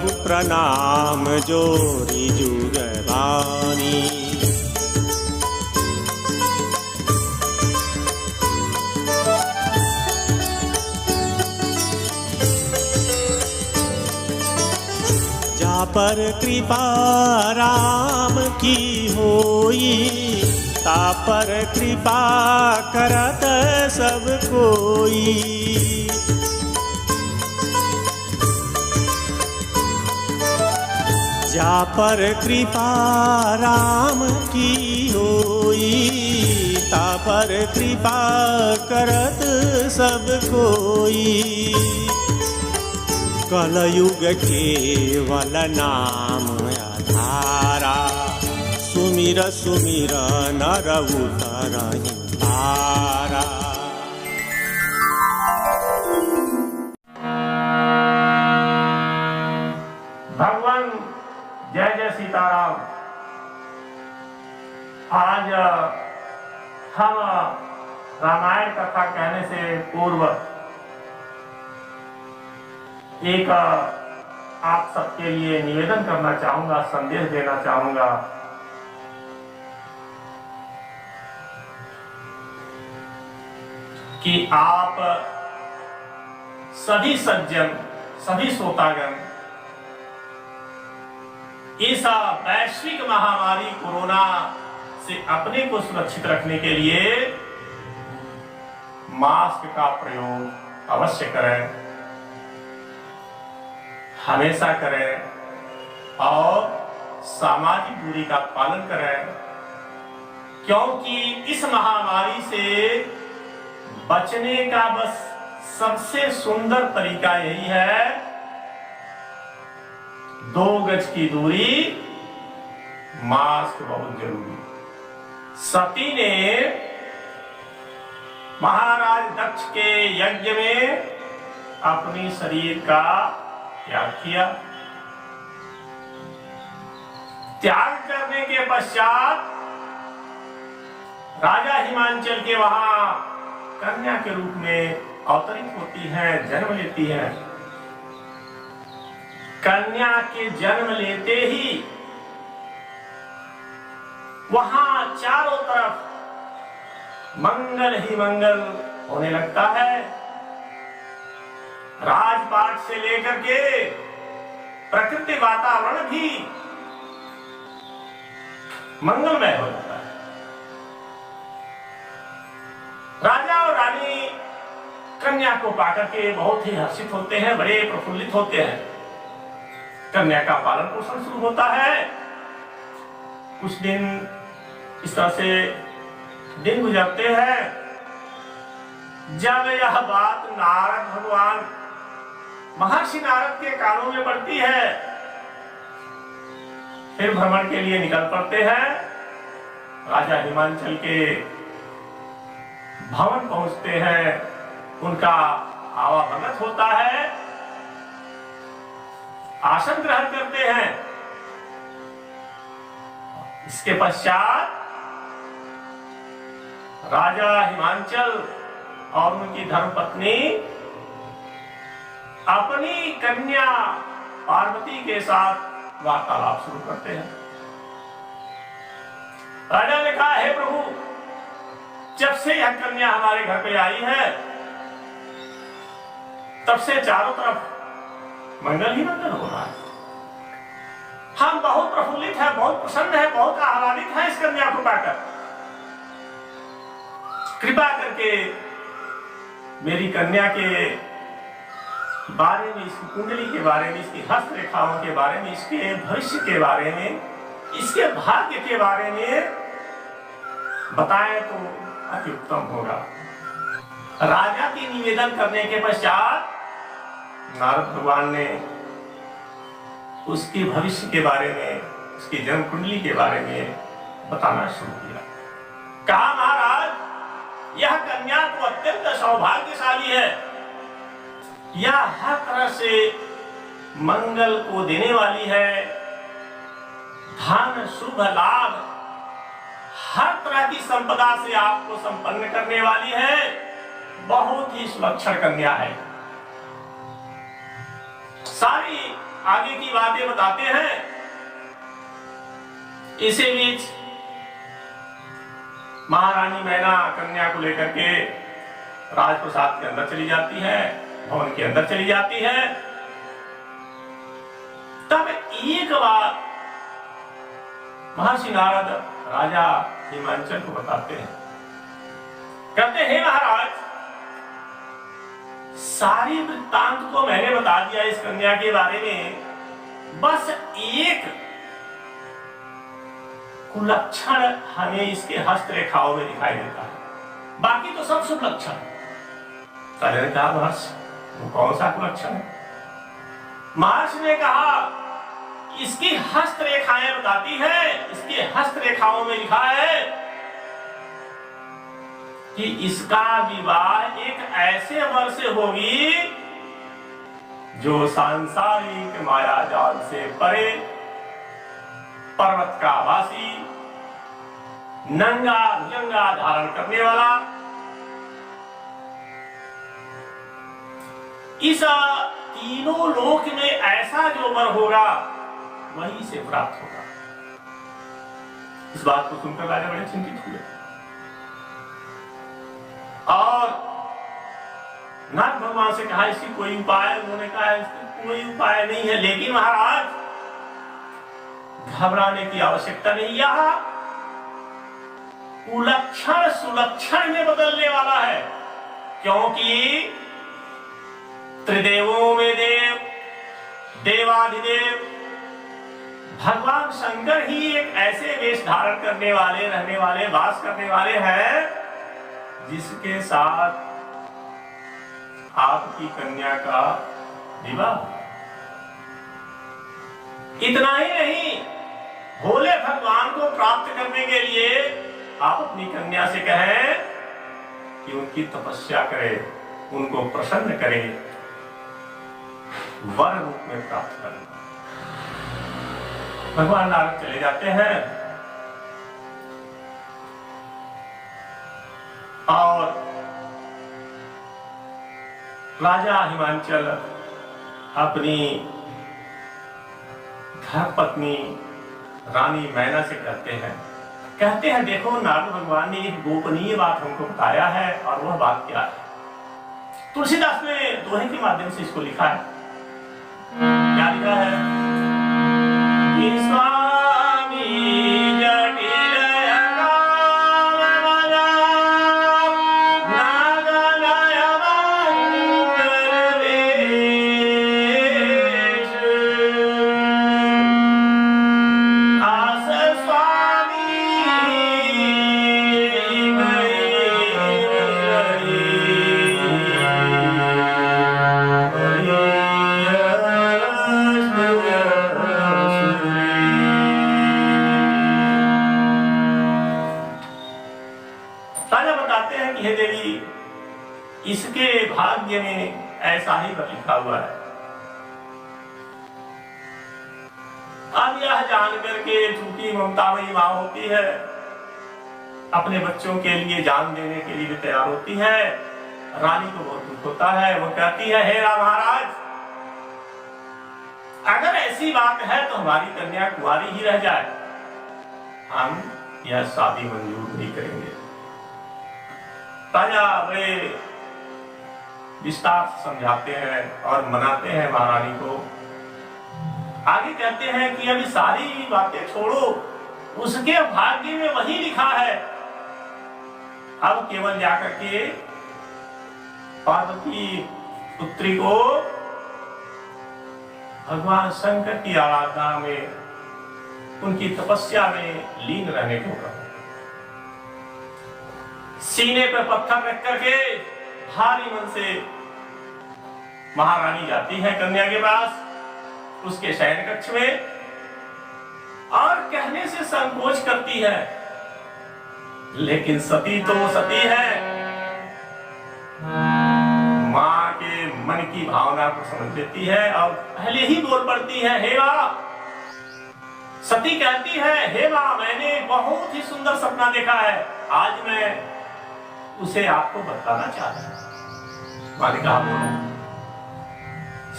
प्रभु प्रणाम जोरी जुग बानी। जा पर कृपा राम की होई, ता पर कृपा करत सब कोई। जा पर कृपा राम की होई, ता पर कृपा करत सब कोई। कलयुग केवल नाम आधारा, सुमिर सुमिर नर उतरहि पारा। भगवान जय जय सीताराम। आज हम रामायण कथा कहने से पूर्व एक आप सबके लिए निवेदन करना चाहूंगा, संदेश देना चाहूंगा। कि आप सभी सज्जन, सभी श्रोतागण इस वैश्विक महामारी कोरोना से अपने को सुरक्षित रखने के लिए मास्क का प्रयोग अवश्य करें, हमेशा करें और सामाजिक दूरी का पालन करें, क्योंकि इस महामारी से बचने का बस सबसे सुंदर तरीका यही है, 2 गज की दूरी, मास्क बहुत जरूरी। सती ने महाराज दक्ष के यज्ञ में अपनी शरीर का त्याग किया। त्याग करने के पश्चात राजा हिमांचल के वहां कन्या के रूप में अवतरित होती है, जन्म लेती है। कन्या के जन्म लेते ही वहां चारों तरफ मंगल ही मंगल होने लगता है। राजपाट से लेकर के प्रकृति वातावरण भी मंगलमय हो जाता है। राजा और रानी कन्या को पाकर के बहुत ही हर्षित होते हैं, बड़े प्रफुल्लित होते हैं। कन्या का पालन पोषण शुरू होता है। कुछ दिन इस तरह से दिन गुजरते हैं। जब यह बात नारद भगवान, महर्षि नारद के कानों में पड़ती है, फिर भ्रमण के लिए निकल पड़ते हैं। राजा हिमांचल के भवन पहुंचते हैं, उनका आवागमन होता है, आसन ग्रहण करते हैं। इसके पश्चात राजा हिमांचल और उनकी धर्मपत्नी अपनी कन्या पार्वती के साथ वार्तालाप शुरू करते हैं। राजा ने कहा, हे प्रभु, जब से यह कन्या हमारे घर पे आई है, तब से चारों तरफ मंगल ही मंगल हो रहा है। हम बहुत प्रफुल्लित हैं, बहुत प्रसन्न हैं, बहुत आह्लादित हैं इस कन्या को पाकर। कृपा करके मेरी कन्या के बारे में, इसकी कुंडली के बारे में, इसकी हस्तरेखाओं के बारे में, इसके भविष्य के बारे में, इसके भाग्य के बारे में बताएं तो अति उत्तम होगा। राजा की निवेदन करने के पश्चात नारद भगवान ने उसकी भविष्य के बारे में, उसकी जन्म कुंडली के बारे में बताना शुरू किया। कहा, महाराज, यह कन्या तो अत्यंत सौभाग्यशाली है। यह हर तरह से मंगल को देने वाली है, धन, शुभ लाभ, हर तरह की संपदा से आपको संपन्न करने वाली है। बहुत ही सुलक्षण कन्या है। सारी आगे की बातें बताते हैं। इसी बीच महारानी मैना कन्या को लेकर के राजप्रसाद के अंदर चली जाती है, भवन के अंदर चली जाती है। तब एक बात महर्षि नारद राजा हिमांचल को बताते हैं, कहते हैं महाराज, सारी वृत्तांत को मैंने बता दिया इस कन्या के बारे में, बस एक कुलक्षण हमें इसके हस्तरेखाओं में दिखाई देता है, बाकी तो सब शुभ लक्षण। ने कहा महर्षि वो कौन सा कुलक्षण है? महर्षि ने कहा इसकी हस्तरेखाएं बताती है, इसकी हस्तरेखाओं में लिखा है कि इसका विवाह एक ऐसे वर से होगी जो सांसारिक माया जाल से परे, पर्वत का वासी, नंगा भुजंगा धारण करने वाला, इस तीनों लोक में ऐसा जो वर होगा वही से प्राप्त होगा। इस बात को सुनकर राजा बड़े चिंतित हुए और नाग भगवान से कहा इसकी कोई उपाय? उन्होंने कहा इसकी कोई उपाय नहीं है, लेकिन महाराज घबराने की आवश्यकता नहीं, यह कुलक्षण सुलक्षण में बदलने वाला है, क्योंकि त्रिदेवों में देव, देवाधिदेव भगवान शंकर ही एक ऐसे वेश धारण करने वाले, रहने वाले, वास करने वाले हैं जिसके साथ आपकी कन्या का विवाह। इतना ही नहीं, भोले भगवान को प्राप्त करने के लिए आप अपनी कन्या से कहें कि उनकी तपस्या करें, उनको प्रसन्न करें, वर रूप में प्राप्त करें। भगवान नारद चले जाते हैं और राजा हिमांचल अपनी घर पत्नी रानी मैना से कहते हैं देखो नारद भगवान ने एक गोपनीय बात हमको बताया है, और वह बात क्या है? तुलसीदास ने दोहे के माध्यम से इसको लिखा है। क्या लिखा है? कि स्वामी जटिल काम मना नागनय मंगल वेश, आस स्वामी राजा बताते हैं कि हे देवी, इसके भाग्य में ऐसा ही लिखा हुआ है। अब यह जानकर के चूंकि ममतामयी मां होती है, अपने बच्चों के लिए जान देने के लिए भी तैयार होती है। रानी को बहुत दुख होता है, वो कहती है हे राम महाराज, अगर ऐसी बात है तो हमारी कन्या कुंवारी ही रह जाए, हम यह शादी मंजूर नहीं करेंगे। राजा बड़े विस्तार से समझाते हैं और मनाते हैं महारानी को। आगे कहते हैं कि अभी सारी बातें छोड़ो, उसके भाग्य में वही लिखा है, अब केवल जाकर के पार्वती पुत्री को भगवान शंकर की आराधना में, उनकी तपस्या में लीन रहने को कहा। सीने पर पत्थर रख करके भारी मन से महारानी जाती है कन्या के पास, उसके शयन कक्ष में, और कहने से संकोच करती है, लेकिन सती तो सती है, मां के मन की भावना को समझ लेती है और पहले ही बोल पड़ती है, हे मां। सती कहती है, हे मां, मैंने बहुत ही सुंदर सपना देखा है, आज मैं उसे आपको बताना चाहता हूं। मां ने कहा बोलो।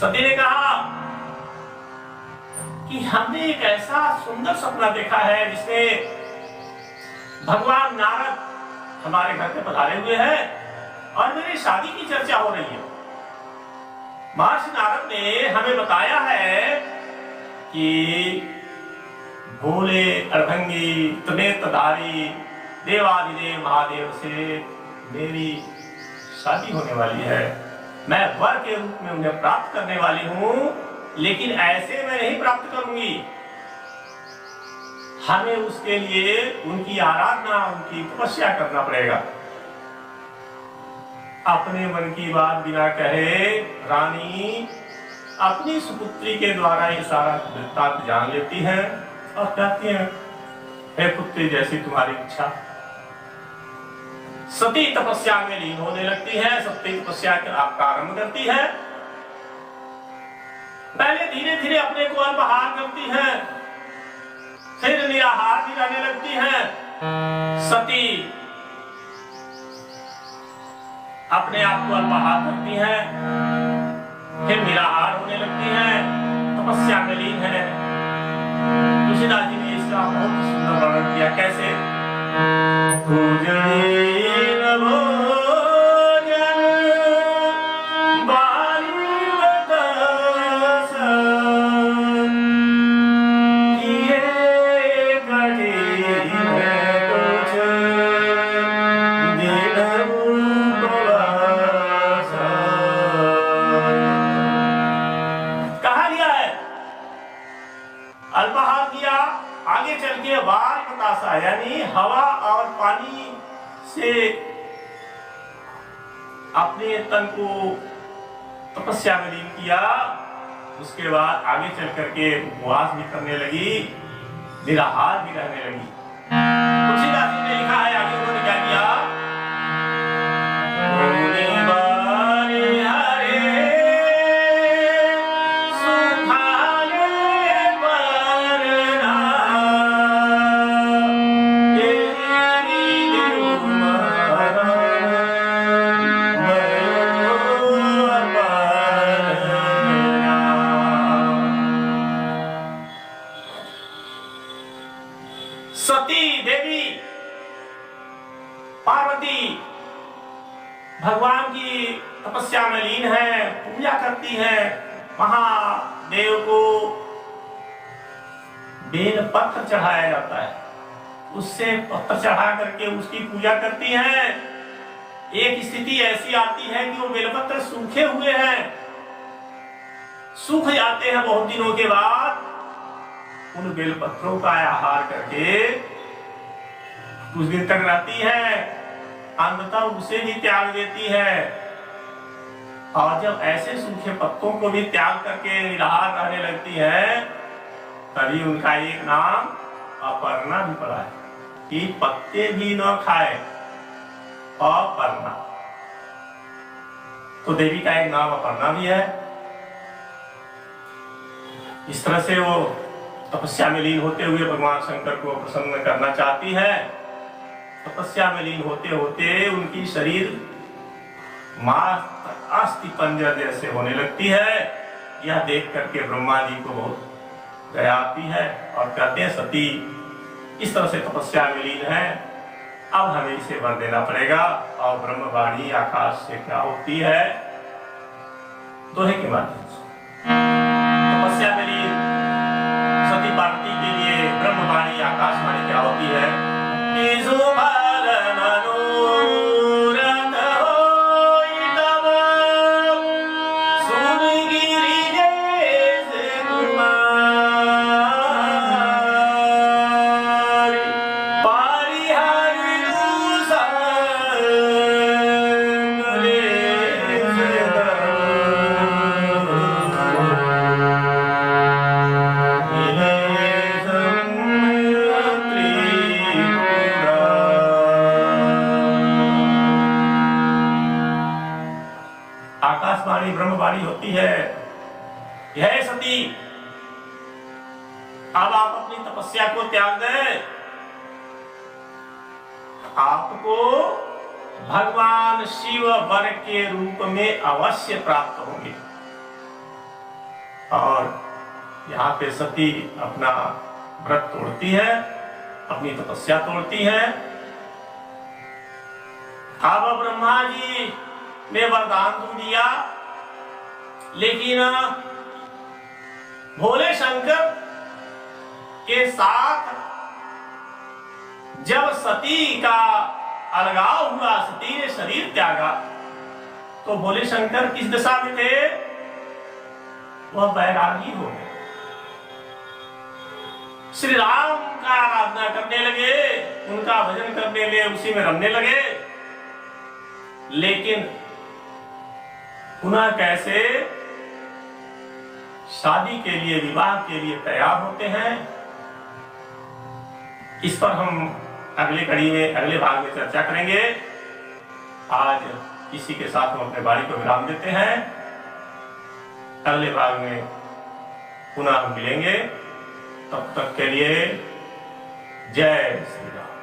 सती ने कहा कि हमने एक ऐसा सुंदर सपना देखा है जिसमें भगवान नारद हमारे घर पे पधारे हुए हैं और मेरी शादी की चर्चा हो रही है। महर्षि नारद ने हमें बताया है कि भोले अर्भंगी त्रिनेत्रधारी देवादिदेव महादेव से मेरी शादी होने वाली है। मैं वर के रूप में उन्हें प्राप्त करने वाली हूं, लेकिन ऐसे मैं नहीं प्राप्त करूंगी। हमें उसके लिए उनकी आराधना, उनकी तपस्या करना पड़ेगा। अपने मन की बात बिना कहे रानी अपनी सुपुत्री के द्वारा ये सारा वृत्तांत जान लेती है और कहती है, हे पुत्री जैसी तुम्हारी इच्छा। सती तपस्या में लीन होने लगती है, सती तपस्या का आरंभ करती है। पहले धीरे धीरे अपने को अल्पाहार करती है, फिर निराहार भी रहने लगती है। सती अपने आप को अल्पाहार करती है, फिर निराहार होने लगती है, तपस्या में लीन है। तुलसीदास जी ने इसका बहुत सुंदर वर्णन किया। कैसे? अल्पाहार किया, आगे चल के वार बतासा यानी हवा और पानी से अपने तन को तपस्या में लीन किया। उसके बाद आगे चल करके उपवास भी करने लगी, निराहार भी रहने लगी। तुलसीदास जी ने लिखा है आगे उन्होंने क्या किया? सती देवी पार्वती भगवान की तपस्या में लीन है, पूजा करती है। महादेव को बेल पत्र चढ़ाया जाता है, उससे पत्र चढ़ा करके उसकी पूजा करती है। एक स्थिति ऐसी आती है कि वो बेलपत्र सूखे हुए हैं, सूख जाते हैं। बहुत दिनों के बाद उन बेलपत्रों का आहार करके कुछ दिन तक रहती है, अंततः उसे भी त्याग देती है। और जब ऐसे सूखे पत्तों को भी त्याग करके निराहार रहने लगती है, तभी उनका एक नाम अपर्णा भी पड़ा है कि पत्ते भी न खाए, अपर्णा। तो देवी का एक नाम अपर्णा भी है। इस तरह से वो तपस्या में लीन होते हुए भगवान शंकर को प्रसन्न करना चाहती है। तपस्या में लीन होते होते उनकी शरीर मात्र अस्थि पंजर जैसे होने लगती है। यह देख करके ब्रह्मा जी को बहुत दया आती है और कहते हैं, सती इस तरह से तपस्या में लीन है, अब हमें इसे वर देना पड़ेगा। और ब्रह्मवाणी आकाश से क्या होती है? दोहे के माध्यम से तपस्या में लीन सती पार्वती के लिए ब्रह्मवाणी आकाशवाणी क्या होती है? आकाशवाणी ब्रह्मवाणी होती है, यह सती अब आप अपनी तपस्या को त्याग दें, आपको भगवान शिव वर के रूप में अवश्य प्राप्त होंगे। और यहाँ पे सती अपना व्रत तोड़ती है, अपनी तपस्या तोड़ती है। अब ब्रह्मा जी ने वरदान तो दिया, लेकिन भोले शंकर के साथ जब सती का अलगाव हुआ, सती ने शरीर त्यागा, तो भोले शंकर किस दशा में थे? वह बैरागी हो गए। श्री राम का आराधना करने लगे, उनका भजन करने लगे, उसी में रमने लगे। लेकिन पुनः कैसे शादी के लिए, विवाह के लिए तैयार होते हैं, इस पर हम अगले कड़ी में, अगले भाग में चर्चा करेंगे। आज इसी के साथ हम अपने वाणी को विराम देते हैं। अगले भाग में पुनः हम मिलेंगे। तब तक के लिए जय श्री राम।